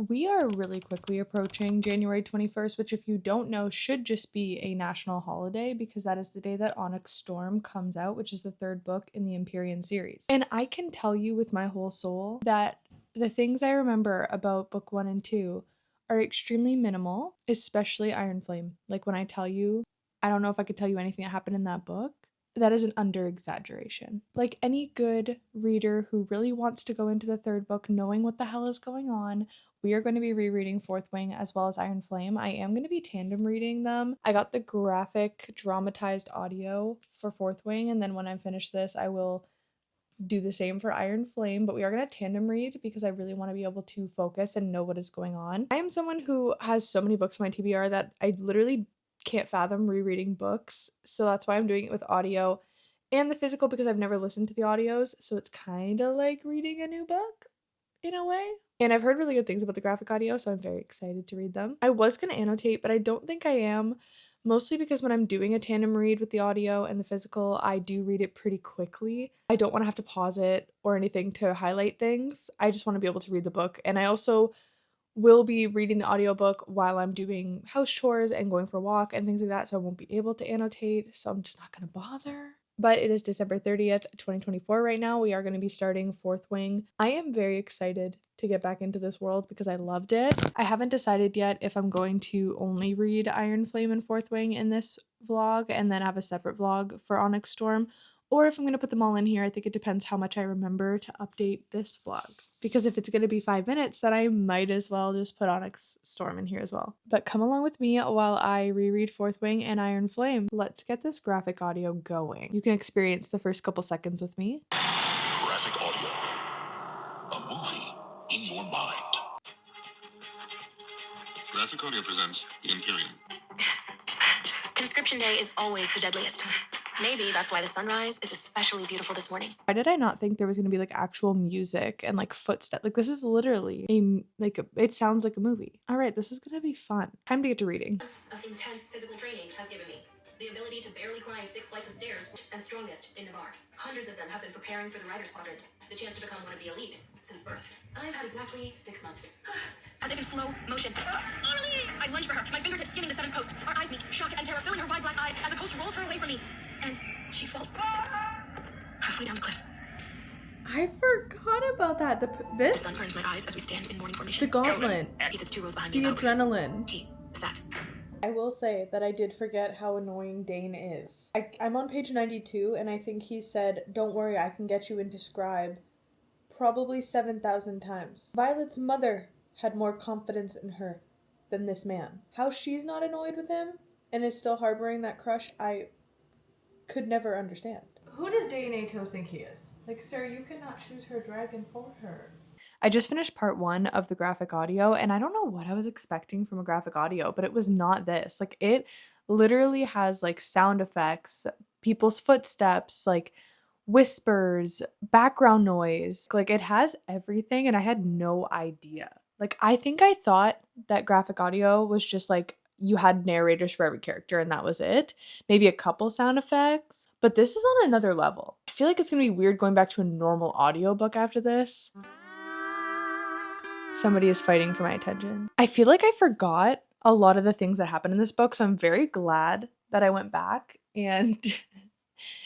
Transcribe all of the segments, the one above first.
We are really quickly approaching January 21st, which, if you don't know, should just be a national holiday because that is the day that Onyx Storm comes out, which is the third book in the Empyrean series. And I can tell you with my whole soul that the things I remember about book 1 and 2 are extremely minimal, especially Iron Flame. Like, when I tell you, I don't know if I could tell you anything that happened in that book. That is an under exaggeration. Like any good reader who really wants to go into the third book knowing what the hell is going on, we are going to be rereading Fourth Wing as well as Iron Flame. I am going to be tandem reading them. I got the graphic dramatized audio for Fourth Wing, and then when I finish this, I will do the same for Iron Flame, but we are going to tandem read because I really want to be able to focus and know what is going on. I am someone who has so many books on my TBR that I literally can't fathom rereading books, so that's why I'm doing it with audio and the physical because I've never listened to the audios, so it's kind of like reading a new book in a way. And I've heard really good things about the graphic audio, so I'm very excited to read them. I was going to annotate, but I don't think I am, mostly because when I'm doing a tandem read with the audio and the physical, I do read it pretty quickly. I don't want to have to pause it or anything to highlight things. I just want to be able to read the book, and I also will be reading the audiobook while I'm doing house chores and going for a walk and things like that, so I won't be able to annotate, so I'm just not going to bother. But it is December 30th, 2024 right now. We are going to be starting Fourth Wing. I am very excited to get back into this world because I loved it. I haven't decided yet if I'm going to only read Iron Flame and Fourth Wing in this vlog and then have a separate vlog for Onyx Storm, or if I'm going to put them all in here. I think it depends how much I remember to update this vlog. Because if it's going to be 5 minutes, then I might as well just put Onyx Storm in here as well. But come along with me while I reread Fourth Wing and Iron Flame. Let's get this graphic audio going. You can experience the first couple seconds with me. Graphic audio. A movie in your mind. Graphic audio presents The Empyrean. Conscription Day is always the deadliest. Maybe that's why the sunrise is especially beautiful this morning. Why did I not think there was going to be like actual music and like footsteps? Like, this is literally it sounds like a movie. All right, this is going to be fun. Time to get to reading. Months of intense physical training has given me the ability to barely climb 6 flights of stairs, and strongest in Navarre. Hundreds of them have been preparing for the Riders Quadrant, the chance to become one of the elite since birth. I've had exactly 6 months. As if in slow motion. I lunge for her, my fingertips skimming the 7th post. Our eyes meet, shock and terror filling her wide black eyes as the post rolls her away from me. And she falls halfway down the cliff. I forgot about that. The sun burns my eyes as we stand in morning formation. The gauntlet. He sits 2 rows behind me. The adrenaline. He sat. I will say that I did forget how annoying Dane is. I'm on page 92, and I think he said, "Don't worry, I can get you into scribe," probably 7,000 times. Violet's mother had more confidence in her than this man. How she's not annoyed with him and is still harboring that crush, I could never understand. Who does Dane Atos think he is? Like, sir, you cannot choose her dragon for her. I just finished part 1 of the graphic audio, and I don't know what I was expecting from a graphic audio, but it was not this. Like, it literally has like sound effects, people's footsteps, like whispers, background noise. Like, it has everything, and I had no idea. Like, I think I thought that graphic audio was just like you had narrators for every character and that was it. Maybe a couple sound effects, but this is on another level. I feel like it's gonna be weird going back to a normal audiobook after this. Somebody is fighting for my attention. I feel like I forgot a lot of the things that happened in this book, so I'm very glad that I went back and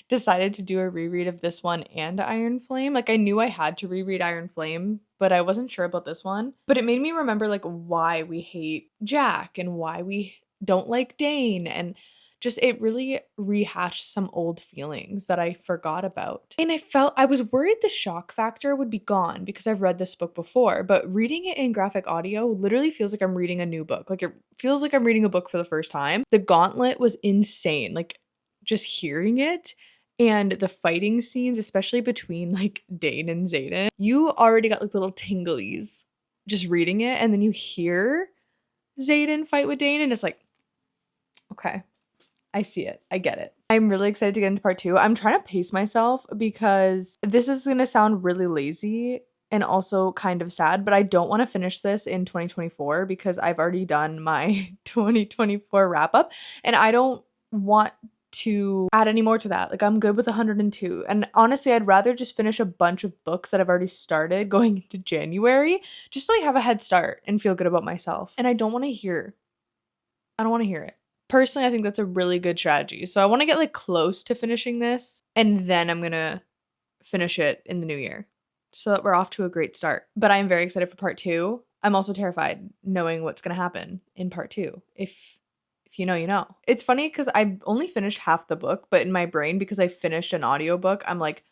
decided to do a reread of this one and Iron Flame. Like, I knew I had to reread Iron Flame, but I wasn't sure about this one. But it made me remember like why we hate Jack and why we don't like Dane, and just it really rehashed some old feelings that I forgot about. And I was worried the shock factor would be gone because I've read this book before, but reading it in graphic audio literally feels like I'm reading a new book. Like, it feels like I'm reading a book for the first time. The gauntlet was insane. Like, just hearing it and the fighting scenes, especially between like Dane and Xaden, you already got like little tinglies just reading it, and then you hear Xaden fight with Dane and it's like, okay, I see it. I get it. I'm really excited to get into part 2. I'm trying to pace myself because this is going to sound really lazy and also kind of sad, but I don't want to finish this in 2024 because I've already done my 2024 wrap up, and I don't want to add any more to that. Like, I'm good with 102. And honestly, I'd rather just finish a bunch of books that I've already started going into January, just to like have a head start and feel good about myself. And I don't want to hear it. Personally, I think that's a really good strategy. So I want to get like close to finishing this, and then I'm going to finish it in the new year so that we're off to a great start. But I am very excited for part 2. I'm also terrified knowing what's going to happen in part 2. If you know, you know. It's funny because I only finished half the book, but in my brain, because I finished an audiobook, I'm like,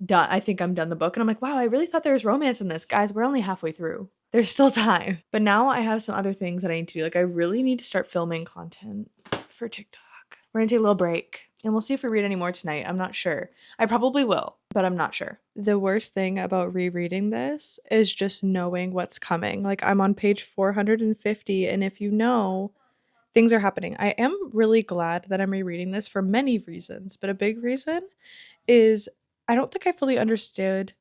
done. I think I'm done the book. And I'm like, wow, I really thought there was romance in this. Guys, we're only halfway through. There's still time. But now I have some other things that I need to do. Like, I really need to start filming content for TikTok. We're gonna take a little break, and we'll see if we read any more tonight. I'm not sure. I probably will, but I'm not sure. The worst thing about rereading this is just knowing what's coming. Like, I'm on page 450, and if you know, things are happening. I am really glad that I'm rereading this for many reasons, but a big reason is I don't think I fully understood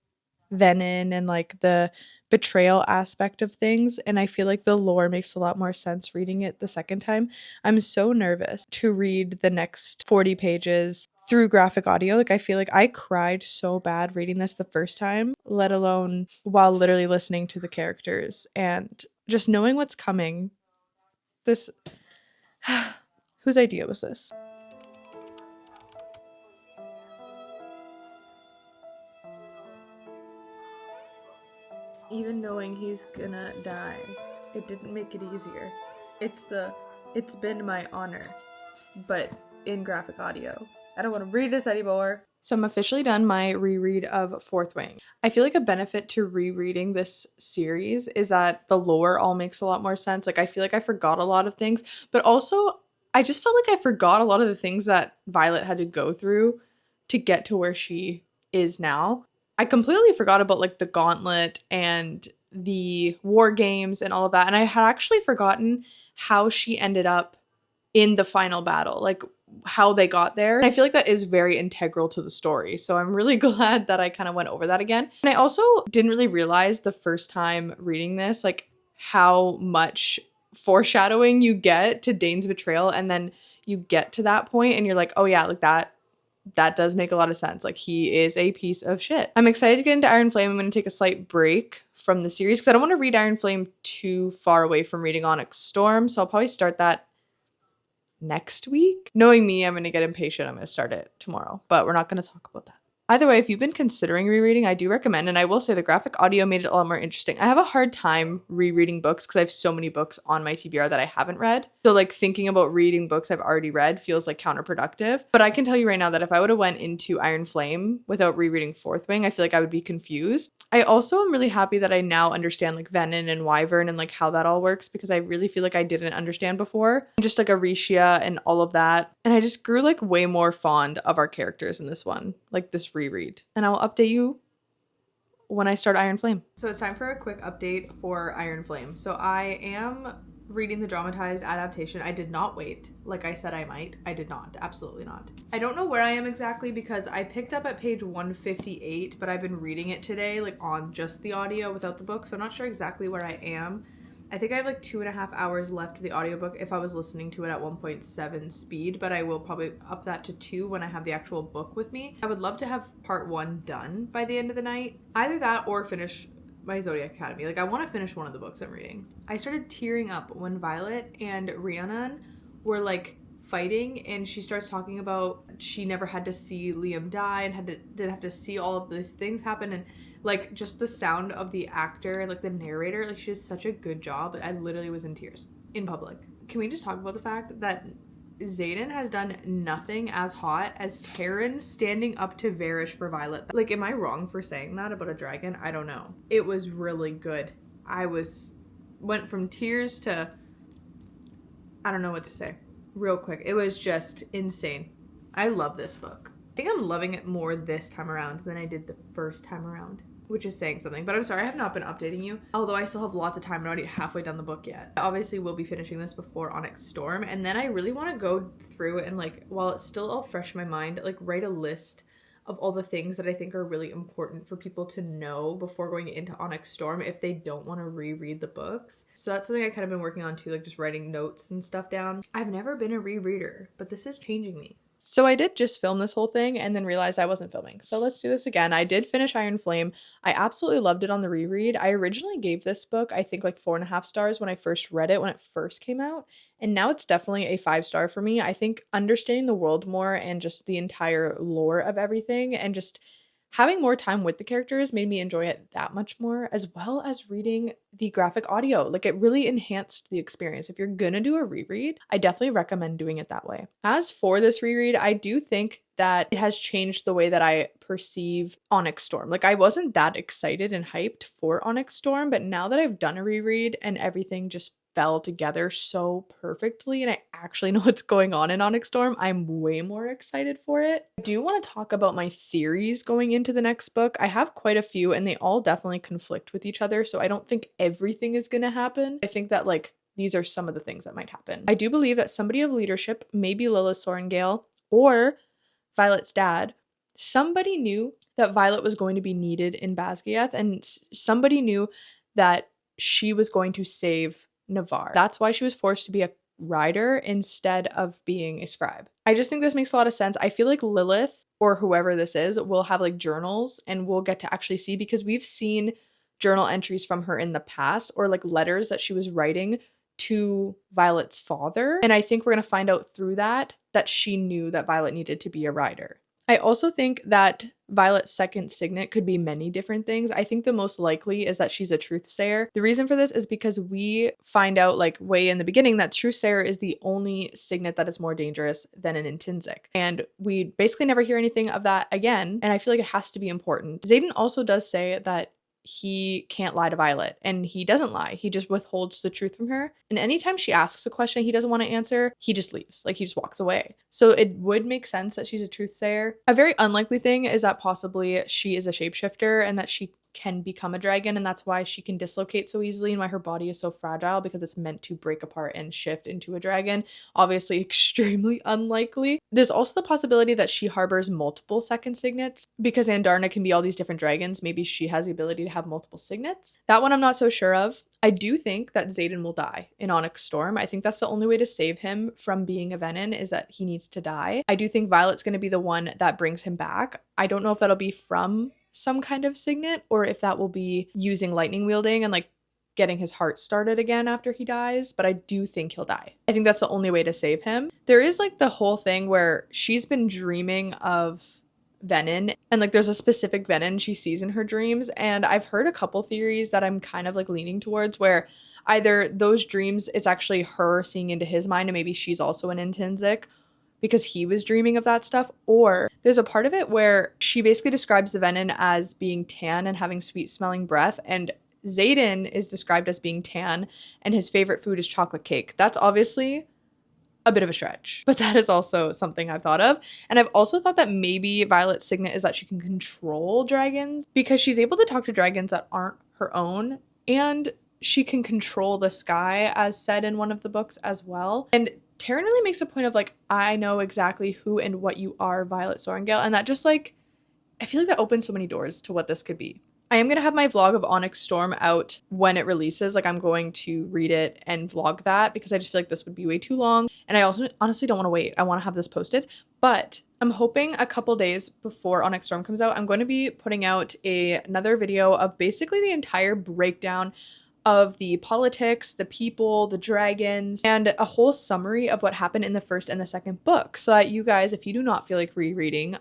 Venom and like the betrayal aspect of things, and I feel like the lore makes a lot more sense reading it the second time. I'm so nervous to read the next 40 pages through graphic audio. Like, I feel like I cried so bad reading this the first time, let alone while literally listening to the characters and just knowing what's coming. This whose idea was this? Even knowing he's gonna die, it didn't make it easier. It's been my honor, but in graphic audio. I don't want to read this anymore. So I'm officially done my reread of Fourth Wing. I feel like a benefit to rereading this series is that the lore all makes a lot more sense. Like, I feel like I forgot a lot of things, but also I just felt like I forgot a lot of the things that Violet had to go through to get to where she is now. I completely forgot about like the gauntlet and the war games and all of that. And I had actually forgotten how she ended up in the final battle, like how they got there. And I feel like that is very integral to the story. So I'm really glad that I kind of went over that again. And I also didn't really realize the first time reading this, like how much foreshadowing you get to Dane's betrayal. And then you get to that point and you're like, oh yeah, like that does make a lot of sense. Like, he is a piece of shit. I'm excited to get into Iron Flame. I'm going to take a slight break from the series because I don't want to read Iron Flame too far away from reading Onyx Storm. So I'll probably start that next week. Knowing me, I'm going to get impatient. I'm going to start it tomorrow, but we're not going to talk about that. Either way, if you've been considering rereading, I do recommend, and I will say the graphic audio made it a lot more interesting. I have a hard time rereading books because I have so many books on my TBR that I haven't read. So like thinking about reading books I've already read feels like counterproductive. But I can tell you right now that if I would have went into Iron Flame without rereading Fourth Wing, I feel like I would be confused. I also am really happy that I now understand like Venom and Wyvern and like how that all works, because I really feel like I didn't understand before. Just like Aricia and all of that. And I just grew like way more fond of our characters in this one, like this reread. And I will update you when I start Iron Flame. So it's time for a quick update for Iron Flame. So I am reading the dramatized adaptation. I did not wait like I said I might. I did not. Absolutely not. I don't know where I am exactly because I picked up at page 158, but I've been reading it today like on just the audio without the book. So I'm not sure exactly where I am. I think I have like 2.5 hours left of the audiobook if I was listening to it at 1.7 speed, but I will probably up that to 2 when I have the actual book with me. I would love to have part 1 done by the end of the night. Either that or finish my Zodiac Academy. Like, I want to finish one of the books I'm reading. I started tearing up when Violet and Rhiannon were like fighting, and she starts talking about she never had to see Liam die and didn't have to see all of these things happen, and like just the sound of the actor, like the narrator, like she does such a good job. I literally was in tears in public. Can we just talk about the fact that Xaden has done nothing as hot as Terran standing up to Varish for Violet? Like, am I wrong for saying that about a dragon? I don't know. It was really good. Went from tears to I don't know what to say. Real quick. It was just insane. I love this book. I think I'm loving it more this time around than I did the first time around, which is saying something. But I'm sorry I have not been updating you, although I still have lots of time. I'm not even halfway done the book yet. I obviously will be finishing this before Onyx Storm, and then I really want to go through and like, while it's still all fresh in my mind, like write a list of all the things that I think are really important for people to know before going into Onyx Storm if they don't want to reread the books. So that's something I kind of been working on too, like just writing notes and stuff down. I've never been a rereader, but this is changing me. So I did just film this whole thing and then realized I wasn't filming. So let's do this again. I did finish Iron Flame. I absolutely loved it on the reread. I originally gave this book, I think, like 4.5 stars when I first read it, when it first came out. And now it's definitely a 5-star for me. I think understanding the world more and just the entire lore of everything and just having more time with the characters made me enjoy it that much more, as well as reading the graphic audio. Like, it really enhanced the experience. If you're gonna do a reread, I definitely recommend doing it that way. As for this reread, I do think that it has changed the way that I perceive Onyx Storm. Like, I wasn't that excited and hyped for Onyx Storm, but now that I've done a reread and everything just fell together so perfectly and I actually know what's going on in Onyx Storm, I'm way more excited for it. I do want to talk about my theories going into the next book. I have quite a few and they all definitely conflict with each other, so I don't think everything is going to happen. I think that like these are some of the things that might happen. I do believe that somebody of leadership, maybe Lilith Sorrengail or Violet's dad, somebody knew that Violet was going to be needed in Basgiath and somebody knew that she was going to save Navarre. That's why she was forced to be a rider instead of being a scribe. I just think this makes a lot of sense. I feel like Lilith or whoever this is will have like journals and we'll get to actually see, because we've seen journal entries from her in the past or like letters that she was writing to Violet's father. And I think we're going to find out through that she knew that Violet needed to be a rider. I also think that Violet's second signet could be many different things. I think the most likely is that she's a truthsayer. The reason for this is because we find out like way in the beginning that truthsayer is the only signet that is more dangerous than an intrinsic. And we basically never hear anything of that again. And I feel like it has to be important. Xaden also does say that he can't lie to Violet, and he doesn't lie. He just withholds the truth from her. And anytime she asks a question he doesn't want to answer, he just leaves. Like, he just walks away. So it would make sense that she's a truthsayer. A very unlikely thing is that possibly she is a shapeshifter and that she can become a dragon, and that's why she can dislocate so easily and why her body is so fragile, because it's meant to break apart and shift into a dragon. Obviously extremely unlikely. There's also the possibility that she harbors multiple second signets, because Andarna can be all these different dragons. Maybe she has the ability to have multiple signets. That one I'm not so sure of. I do think that Xaden will die in Onyx Storm. I think that's the only way to save him from being a Venin, is that he needs to die. I do think Violet's going to be the one that brings him back. I don't know if that'll be from some kind of signet or if that will be using lightning wielding and like getting his heart started again after he dies, but I do think he'll die. I think that's the only way to save him. There is like the whole thing where she's been dreaming of Venin, and like there's a specific Venin she sees in her dreams, and I've heard a couple theories that I'm kind of like leaning towards, where either those dreams, it's actually her seeing into his mind and maybe she's also an intrinsic because he was dreaming of that stuff, or there's a part of it where she basically describes the Venin as being tan and having sweet smelling breath, and Xaden is described as being tan and his favorite food is chocolate cake. That's obviously a bit of a stretch, but that is also something I've thought of. And I've also thought that maybe Violet's signet is that she can control dragons, because she's able to talk to dragons that aren't her own, and she can control the sky, as said in one of the books as well. And Taryn really makes a point of like, I know exactly who and what you are, Violet Sorrengail, and that just like, I feel like that opens so many doors to what this could be. I am going to have my vlog of Onyx Storm out when it releases. Like, I'm going to read it and vlog that, because I just feel like this would be way too long. And I also honestly don't want to wait. I want to have this posted. But I'm hoping a couple days before Onyx Storm comes out, I'm going to be putting out another video of basically the entire breakdown of the politics, the people, the dragons, and a whole summary of what happened in the first and the second book, so that you guys, if you do not feel like rereading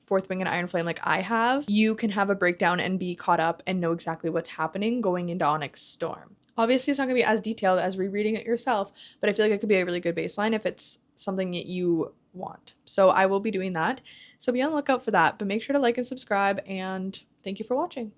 Fourth Wing and Iron Flame like I have, you can have a breakdown and be caught up and know exactly what's happening going into Onyx Storm. Obviously, it's not going to be as detailed as rereading it yourself, but I feel like it could be a really good baseline if it's something that you want. So I will be doing that. So be on the lookout for that, but make sure to like and subscribe, and thank you for watching.